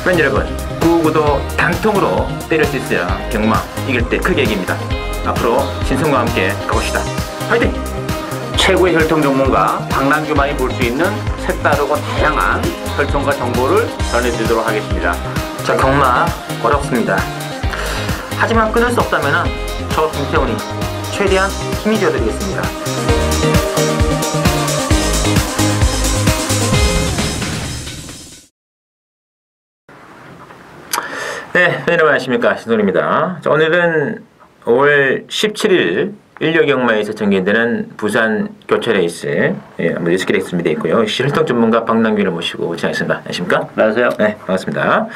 팬 여러분, 구구도 단통으로 때릴 수 있어야 경마 이길 때 크게 이깁니다. 앞으로 신성과 함께 가봅시다. 화이팅! 최고의 혈통 전문가 박남규만이 볼 수 있는 색다르고 다양한 혈통과 정보를 전해드리도록 하겠습니다. 자, 경마 어렵습니다. 하지만 끊을 수 없다면 저 김태훈이 최대한 힘이 되어드리겠습니다. 네, 여러분 안녕하십니까, 신솔입니다. 자, 오늘은 5월 17일 일요경마에서 전개되는 부산 교차레이스 한번 6개 레이스 준비되어 있고요. 혈통 전문가 박남규를 모시고 진행하겠습니다. 안녕하십니까? 안녕하세요. 네, 반갑습니다.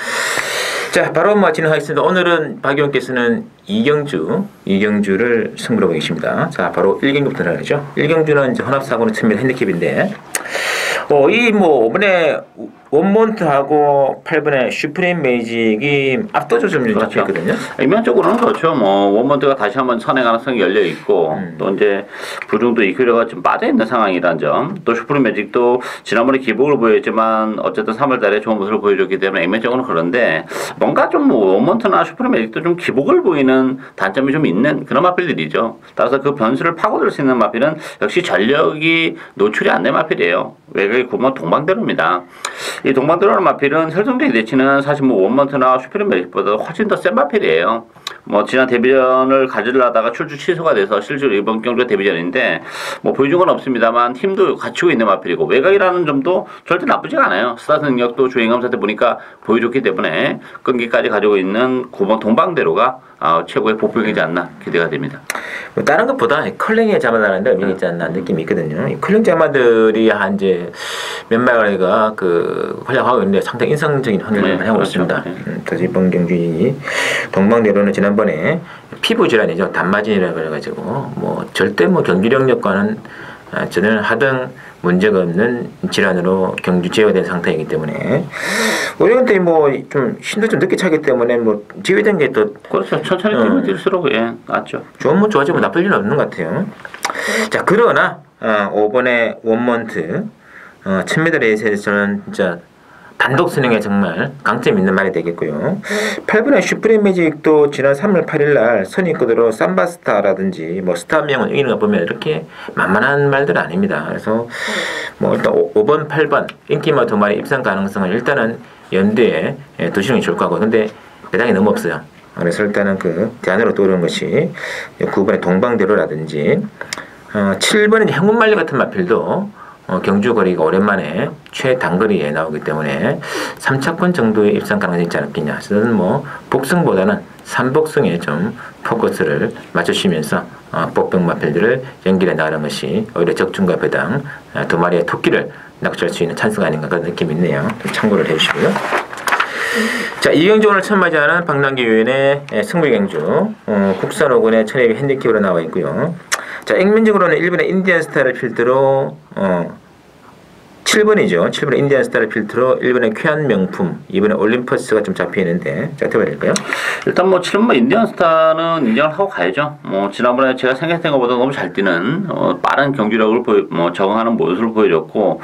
자, 바로 진행하겠습니다. 오늘은 박 의원께서는 이경주를 승부로 보이십니다. 자, 바로 1경주부터 나가죠. 1경주는 이제 혼합사고는 천미터 핸디캡인데, 이번에 원몬트하고 8번에 슈프림 매직이 압도적으로 그렇죠. 잡혀있거든요. 일면적으로는 그렇죠. 원몬트가 다시 한번 선의 가능성이 열려 있고, 또 이제 부중도 이큐려가 좀 빠져 있는 상황이라는 점, 또 슈프림 매직도 지난번에 기복을 보였지만 어쨌든 3월달에 좋은 모습을 보여줬기 때문에 일면적으로는 그런데 뭔가 좀 원몬트나 슈프림 매직도 좀 기복을 보이는 단점이 좀 있는 그런 마필들이죠. 따라서 그 변수를 파고들 수 있는 마필은 역시 전력이 노출이 안 된 마필이에요. 외곽이 구멍 동방대로입니다. 이 동방대로라는 마필은 혈통적인 대치는 사실 원먼트나 슈프림 매직보다 훨씬 더 센 마필이에요. 지난 데뷔전을 가지려다가 출주 취소가 돼서 실제로 이번 경기가 데뷔전인데 보여준 건 없습니다만 힘도 갖추고 있는 마필이고 외곽이라는 점도 절대 나쁘지가 않아요. 스타트 능력도 주행감 사태 보니까 보여줬기 때문에 끈기까지 가지고 있는 구멍 동방대로가 최고의 보폭이지 않나 기대가 됩니다. 다른 것보다 컬링에 잡아나가는 데 의미가 있지 않나 느낌이 있거든요. 이 컬링 자마들이 한 이제 몇 마리가 활약하고 있는데 상당히 인상적인 환경을 하고 있습니다. 그래서 이번 경기 동방대로는 지난번에 피부 질환이죠. 단마진이라고 해가지고 절대 경기력과는 저는 하등 문제가 없는 질환으로 경주 제외된 상태이기 때문에 오히려 근데 좀 힘도 좀 늦게 차기 때문에 제외된 게 또 그렇죠. 천천히 뛰면 뛸수록 낫죠. 좋으면 좋아지고 나쁠 일은 없는 것 같아요. 자, 그러나 5번의 원먼트 1000m 레이스에서는 진짜 단독 선행에 정말 강점 있는 말이 되겠고요. 8번의 슈프림 매직도 지난 3월 8일 날 선입구도로 삼바스타라든지 스타명은 이기는 거 보면 이렇게 만만한 말들은 아닙니다. 그래서 일단 5번, 8번 인기마 두 마리 입상 가능성은 일단은 연대에 두시는 게 좋을 거고, 근데 배당이 너무 없어요. 그래서 일단은 대안으로 떠오르는 것이 9번의 동방대로라든지 7번의 행운말리 같은 마필도 경주 거리가 오랜만에 최단거리에 나오기 때문에 3차권 정도의 입상 가능성이 있지 않겠냐. 저는 복승보다는 삼복승에 좀 포커스를 맞추시면서 복병 마필들을 연결해 나가는 것이 오히려 적중과 배당 두 마리의 토끼를 낚시할 수 있는 찬스가 아닌가 그런 느낌이 있네요. 좀 참고를 해주시고요. 자, 이경주 오늘 처음 맞이하는 박남규 의원의 승부경주 국산 5군의 1200 핸디캡으로 나와 있고요. 자, 액면적으로는 1번의 인디언 스타를 필두로 7번이죠. 7번의 인디언 스타를 필두로 1번의 쾌한 명품, 2번의 올림퍼스가 좀 잡혀있는데, 자, 어떻게 될까요? 일단 7번 인디언 스타는 인정을 하고 가야죠. 지난번에 제가 생각했던 것보다 너무 잘 뛰는 빠른 경주력을 적응하는 모습을 보여줬고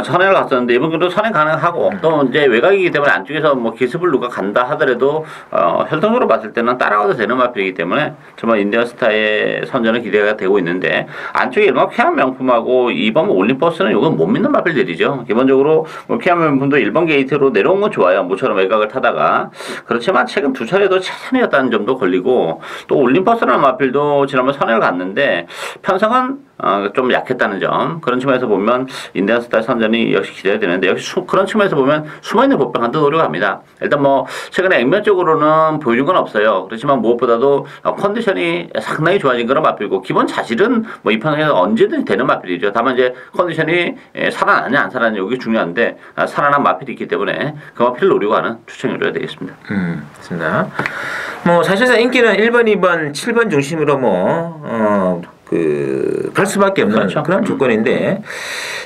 선행을 갔었는데 이번 경기도 선행 가능하고 또 이제 외곽이기 때문에 안쪽에서 기습을 누가 간다 하더라도 혈통적으로 봤을 때는 따라가도 되는 마필이기 때문에 정말 인디언 스타의 선전은 기대가 되고 있는데 안쪽에 1번 쾌한 명품하고 2번 올림퍼스는 이건 못 믿는 마필 이죠. 기본적으로 피하면 분도 1번 게이트로 내려온 건 좋아요. 모처럼 외곽을 타다가. 그렇지만 최근 두 차례도 최선이었다는 점도 걸리고 또 올림퍼스라는 마필도 지난번 선행을 갔는데 편성은 좀 약했다는 점. 그런 측면에서 보면 인디언 스타 선전이 역시 기대가 되는데 역시 그런 측면에서 보면 숨어있는 복병 한번 노려갑니다. 일단 최근에 액면적으로는 보여준 건 없어요. 그렇지만 무엇보다도 컨디션이 상당히 좋아진 그런 마필이고 기본 자질은 이 편에서 언제든지 되는 마필이죠. 다만 이제 컨디션이 살아나냐 안 살아나냐 이게 중요한데 살아난 마필이 있기 때문에 그 마필을 노리고 하는 추천이 노려야 되겠습니다. 맞습니다. 사실상 인기는 1번, 2번, 7번 중심으로 갈 수밖에 없는 그렇죠. 그런 조건인데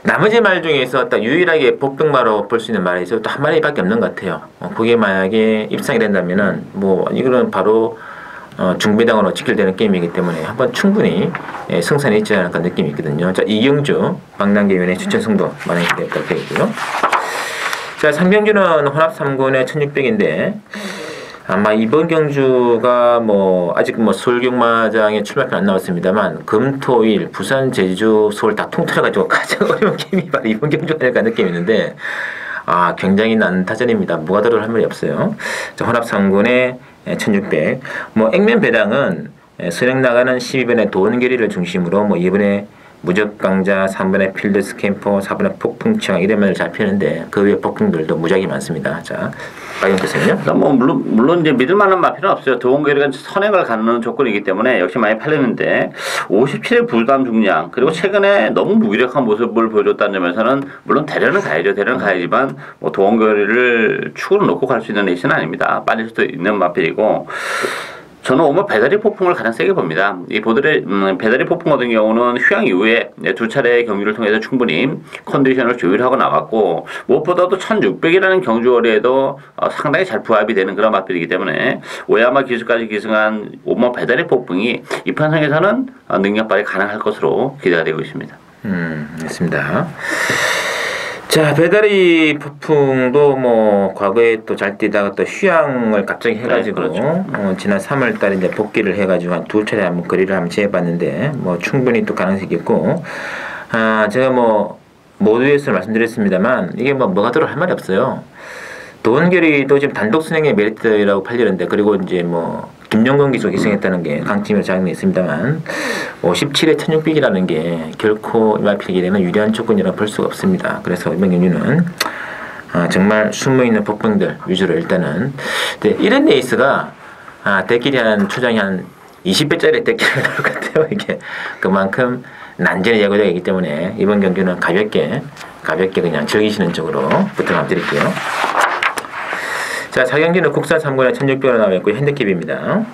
나머지 말 중에서 딱 유일하게 복병마로 볼 수 있는 말이 또 한 마리밖에 없는 것 같아요. 그게 만약에 입상이 된다면은 이거는 바로 중배당으로 지킬되는 게임이기 때문에 한번 충분히 승산이 있지 않을까 느낌이 있거든요. 자, 이경주 박남규 의원의 추천 승부 많이 기대가 되고요. 자, 3경주는 혼합 3군의 1600인데 아마 이번 경주가 뭐 아직 뭐 서울경마장에 출발표 안 나왔습니다만 금, 토, 일, 부산, 제주, 서울 다 통틀어가지고 가장 어려운 게임이 바로 이번 경주 아닐까 느낌이 있는데 굉장히 난타전입니다. 무가도를 할 말이 없어요. 자, 혼합 3군의 1600. 뭐 액면 배당은 선행 나가는 12번의 도원결의를 중심으로 뭐 2번에 무적강자, 3번에 필드 스캠퍼, 4번에 폭풍치왕 이런 잘 피는데 그 외 폭풍들도 무지하게 많습니다. 자, 박영표님요? 뭐 물론 이제 믿을 만한 마필은 없어요. 도원결의가 선행을 갖는 조건이기 때문에 역시 많이 팔리는데 57의 불감 중량 그리고 최근에 너무 무기력한 모습을 보여줬다는 점에서는 물론 대련은 가야죠. 대련은 가야지만 뭐 도원결의를 축으로 놓고 갈 수 있는 레이스는 아닙니다. 빠질 수도 있는 마필이고. 저는 오늘 배다리 폭풍을 가장 세게 봅니다. 이 배다리 폭풍 같은 경우는 휴양 이후에 두 차례의 경기를 통해서 충분히 컨디션을 조율하고 나왔고 무엇보다도 1600이라는 경주거리에도 상당히 잘 부합이 되는 그런 맛들이기 때문에 오야마 기수까지 기승한 오모 배다리 폭풍이 이 판성에서는 능력 발휘 가능할 것으로 기대가 되고 있습니다. 맞습니다. 자, 배다리 폭풍도 뭐 과거에 또 잘 뛰다가 또 휴양을 갑자기 해가지고 네, 그렇죠. 지난 3월달에 이제 복귀를 해가지고 한 두 차례 한번 거리를 한번 재봤는데 뭐 충분히 또 가능성이 있고 제가 뭐 모두에서 말씀드렸습니다만 이게 뭐가 들어 할 말이 없어요. 도원결의도 지금 단독 순행의 메리트라고 팔리는데 그리고 이제 뭐 김영건 기수가 기승했다는 게 강팀으로 자격이 있습니다만 57에 1600이라는 게 결코 이마필에게 되는 유리한 조건이라고 볼 수가 없습니다. 그래서 이번 경주는 정말 숨어있는 폭풍들 위주로 일단은 이런 레이스가 대끼리 한 초장이 한 20배짜리 대끼리가 나올 것 같아요. 이게 그만큼 난전이 예고되기 때문에 이번 경주는 가볍게 그냥 즐기시는 쪽으로 부탁드릴게요. 자, 4경기는 국산 3군에 1600으로 나와 있고 핸디캡입니다.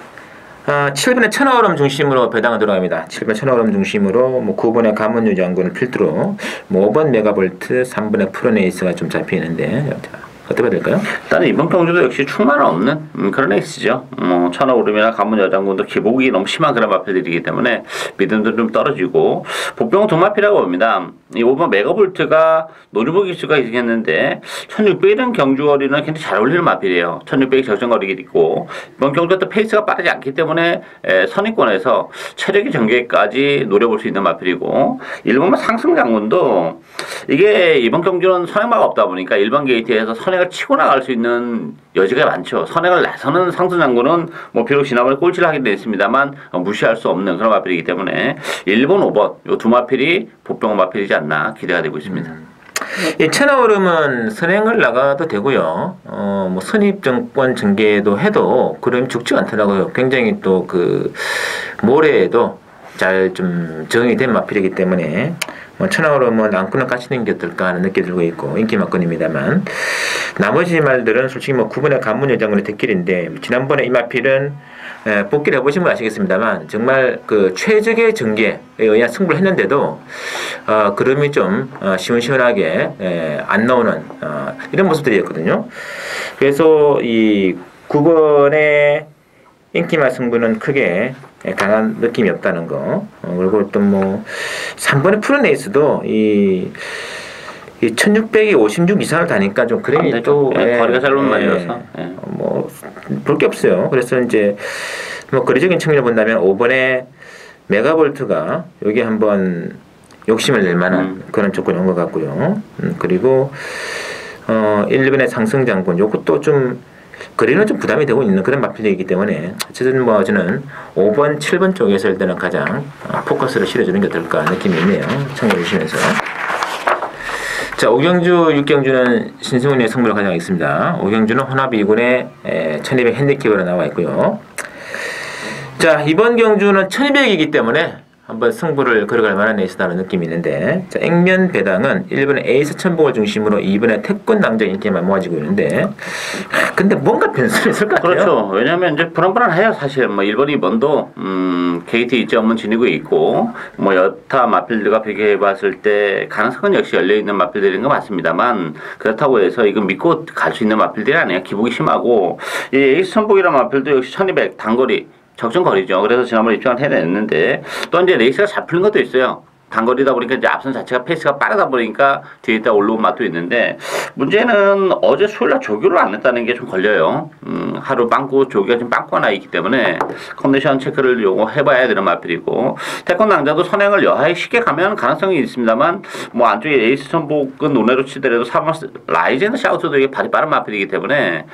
7번에 천하오름 중심으로 배당을 들어갑니다. 7번 천하오름 중심으로 뭐 9번에 가문유장군을 필두로 뭐 5번 메가볼트, 3번에 프로네이스가 좀 잡히는데 어떻게 봐야 될까요? 일단 이번 경주도 역시 충만은 없는 그런 레이스죠. 뭐 천하오름이나 가문여장군도 기복이 너무 심한 그런 마필들이기 때문에 믿음도 좀 떨어지고 복병 동마필이라고 봅니다. 이 5번 메가볼트가 노리보 기수가 있겠는데 1600이라는 경주거리는 굉장히 잘 어울리는 마필이에요. 1600이 적정거리가 있고 이번 경주가 또 페이스가 빠르지 않기 때문에 선입권에서 체력의 전개까지 노려볼 수 있는 마필이고 1번만 상승장군도 이게 이번 경주는 선행마가 없다 보니까 일반 게이트에서 선행을 치고 나갈 수 있는 여지가 많죠. 선행을 나서는 상승장군은 뭐 비록 지난번에 꼴찌를 하게 됐습니다만 무시할 수 없는 그런 마필이기 때문에 1번, 5번 이 두 마필이 복병 마필이지 않나 기대가 되고 있습니다. 이 천하오름은 선행을 나가도 되고요. 뭐 선입정권 전개도 해도 그럼 죽지가 않더라고요. 굉장히 또 그 모래에도 잘 좀 적응이 된 마필이기 때문에 뭐 천하오름은 안구는 까치는 게 어떨까 하는 느낌이 들고 있고 인기 막건입니다만 나머지 말들은 솔직히 뭐 9번의 관문여장군의 대길인데 지난번에 이 마필은 복귀를 해보신 분 아시겠습니다만 정말 그 최적의 전개에 의한 승부를 했는데도 그름이 좀 시원시원하게 안 나오는 이런 모습들이었거든요. 그래서 이 9번의 인기말 승부는 크게 강한 느낌이 없다는 거. 그리고 또 뭐 3번의 프로네이스도 이 1600이 56 이상을 다니까 좀 그림이 또 거리가 짧은 말이어서 뭐 볼 게 없어요. 그래서 이제 뭐 거리적인 측면을 본다면 5번의 메가볼트가 여기 한번 욕심을 낼 만한 그런 조건이 온 것 같고요. 그리고 1번의 상승장군 요것도 좀 거리는 좀 부담이 되고 있는 그런 마필이기 때문에 어쨌든 뭐 저는 5번, 7번 쪽에서 일단은 가장 포커스를 실어주는 게 어떨까 느낌이 있네요. 참고해 주시면서. 자, 5경주, 6경주는 신승훈의 승부를 가져가겠습니다. 5경주는 혼합 2군에 1200 핸디캡으로 나와 있고요. 자, 이번 경주는 1200이기 때문에 한번 승부를 걸어갈 만한 레이스다는 느낌이 있는데 자, 액면 배당은 1번의 에이스 천복을 중심으로 2번의 태권 낭장 인기만 모아지고 있는데 근데 뭔가 변수가 있을 것 같아요. 그렇죠. 왜냐하면 이제 불안불안해요. 사실 뭐 1번, 2번도 게이트 이점은 지니고 있고 뭐 여타 마필들과 비교해봤을 때 가능성은 역시 열려있는 마필들인 거 맞습니다만 그렇다고 해서 이거 믿고 갈 수 있는 마필들이 아니에요. 기복이 심하고 이 에이스 천복이라는 마필도 역시 1200 단거리 적정거리죠. 그래서 지난번에 입장을 해냈는데 또 이제 레이스가 잡히는 것도 있어요. 단거리다 보니까 이제 앞선 자체가 페이스가 빠르다 보니까 뒤에 있다 올라온 맛도 있는데 문제는 어제 수요일날 조교를 안 했다는 게 좀 걸려요. 하루 빵꾸 조교가 지금 빵꾸가 나 있기 때문에 컨디션 체크를 요거 해봐야 되는 마필이고 태권 낭자도 선행을 여하에 쉽게 가면 가능성이 있습니다만 뭐 안쪽에 에이스 천복은 논외로 치더라도 3번 라이젠 샤우트도 이게 발이 빠른 마필이기 때문에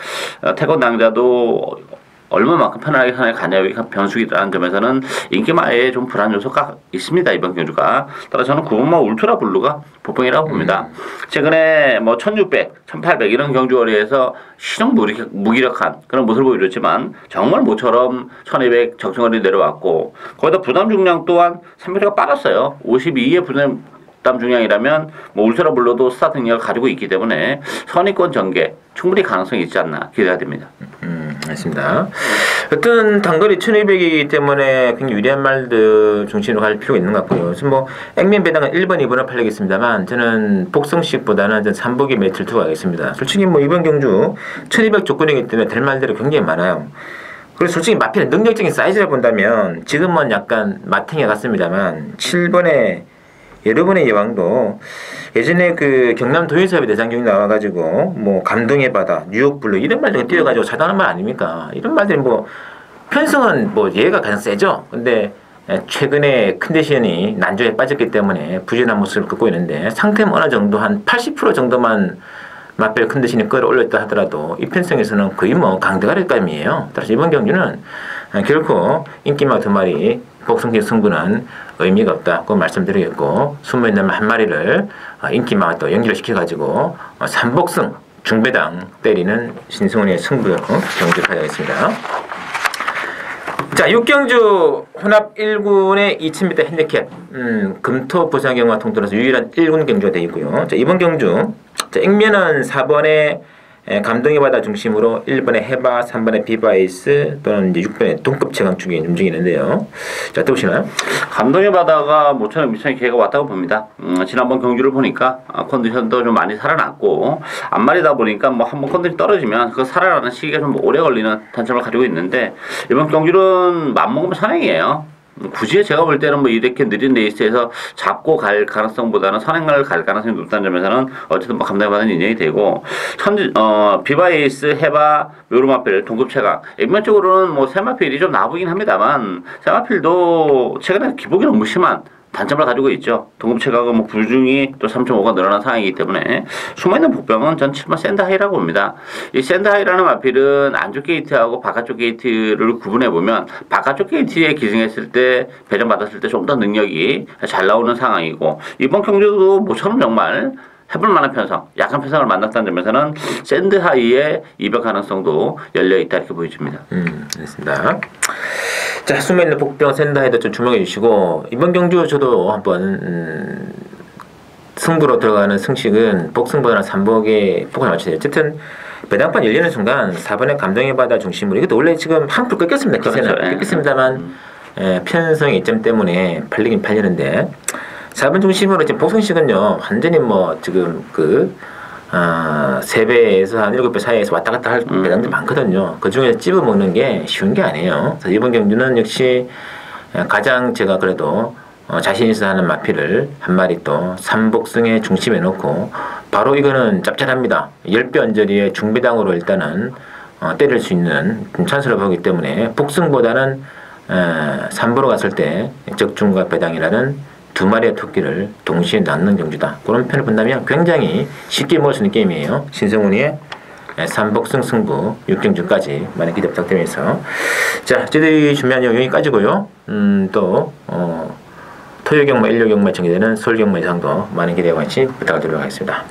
태권 낭자도 얼마만큼 편하게 선에 가냐의 변수이라는 점에서는 인기마에 좀 불안 요소가 있습니다. 이번 경주가. 따라 저는 9번마 울트라 블루가 보통이라고 봅니다. 최근에 뭐 1600, 1800 이런 경주거리에서 시정 무기력한 그런 모습을 보여줬지만 정말 모처럼 1200 적정거리 내려왔고 거기다 부담 중량 또한 3m가 빠졌어요. 52의 부담 중량이라면 뭐 울트라 블루도 스타트 능력을 가지고 있기 때문에 선의권 전개 충분히 가능성이 있지 않나 기대가 됩니다. 알겠습니다. 어떤 단거리 1200이기 때문에 굉장히 유리한 말들 중심으로 갈 필요가 있는 것 같고요. 지금 뭐 액면 배당은 1번, 2번을 팔리겠습니다만 저는 복성식보다는 전 3복이 메이트를 두고 가겠습니다. 솔직히 뭐 이번 경주 1200 조건이기 때문에 될 말들이 굉장히 많아요. 그리고 솔직히 마필의 능력적인 사이즈를 본다면 지금은 약간 마탱이 같습니다만 7번에 여러분의 여왕도 예전에 그 경남 도의사업의 대장경이 나와가지고 뭐 감동의 바다, 뉴욕 블루 이런 말들 띄워가지고 차단한 말 아닙니까? 이런 말들이 뭐 편성은 뭐 얘가 가장 세죠. 근데 최근에 컨디션이 난조에 빠졌기 때문에 부진한 모습을 갖고 있는데 상태는 어느 정도 한 80% 정도만 맛별 컨디션이 끌어올렸다 하더라도 이 편성에서는 거의 뭐 강대가리감이에요. 따라서 이번 경주는 결코 인기마 2마리 복성식 승부는 의미가 없다고 말씀드리겠고 숨어있는 한 마리를 인기마와 또 연결을 시켜가지고 3복승 중배당 때리는 신승훈의 승부 경주를 하겠습니다. 자, 6경주 혼합 1군의 2000m 핸디캡 금토 부상경과 통틀어서 유일한 1군 경주가 되어 있고요. 자, 이번 경주 자, 액면은 4번에 감동의 바다 중심으로 1번에 해바, 3번에 비바이스 또는 이제 6번에 동급 최강축이 움직이는데요. 자, 또 보시나요? 감동의 바다가 모처럼 미천의 기회가 왔다고 봅니다. 지난번 경주를 보니까 컨디션도 좀 많이 살아났고 앞말이다 보니까 뭐 한번 컨디션이 떨어지면 그 살아나는 시기가 좀 오래 걸리는 단점을 가지고 있는데 이번 경주는 맘먹으면 선행이에요. 굳이 제가 볼 때는 뭐 이렇게 느린 레이스에서 잡고 갈 가능성보다는 선행을 갈 가능성이 높다는 점에서는 어쨌든 뭐 감당받는 인연이 되고 비바이스, 해바, 묘르마필, 동급 최강 액면적으로는 뭐 세마필이 좀 나보긴 합니다만 세마필도 최근에 기복이 너무 심한 단점을 가지고 있죠. 동급 최강은 뭐 부중이 또 3.5가 늘어난 상황이기 때문에 숨어있는 복병은 전 7번 샌드하이라고 봅니다. 이 샌드하이라는 마필은 안쪽 게이트하고 바깥쪽 게이트를 구분해보면 바깥쪽 게이트에 기승했을 때 배정 받았을 때 좀 더 능력이 잘 나오는 상황이고 이번 경주도 모처럼 정말 해볼 만한 편성, 약한 편성을 만났다는 점에서는 샌드하이의 이변 가능성도 열려있다 이렇게 보여집니다. 알겠습니다. 자, 숨어있는 복병 샌드하이도 좀 주목해 주시고 이번 경주 저도 한번 승부로 들어가는 승식은 복승보다는 3복에 폭을 맞추세요. 어쨌든 배당판 열리는 순간 4번의 감동의 바다 중심으로 이것도 원래 지금 한풀 꺾였습니다. 기세는 그렇죠. 꺾였습니다만 편성 이점 때문에 팔리긴 팔리는데 4번 중심으로 지금 복승식은요 완전히 뭐 지금 3배에서 한 7배 사이에서 왔다 갔다 할 배당들이 많거든요. 그 중에 찝어먹는 게 쉬운 게 아니에요. 그래서 이번 경주는 역시 가장 제가 그래도 자신 있어 하는 마필을 한 마리 또 3복승의 중심에 놓고 바로 이거는 짭짤합니다. 10배 언저리의 중배당으로 일단은 때릴 수 있는 찬스를 보기 때문에 복승보다는 3보로 갔을 때 적중과 배당이라는 2마리의 토끼를 동시에 낳는 경주다. 그런 편을 본다면 굉장히 쉽게 먹을 수 있는 게임이에요. 신성훈이의 3복승 승부 6경주까지 많은 기대 부탁드리면서 자, 저희들이 준비한 내용 여기까지고요. 또 토요 경마, 일요 경마에 정리되는 서울 경마 예상도 많은 기대와 같이 부탁드리도록 하겠습니다.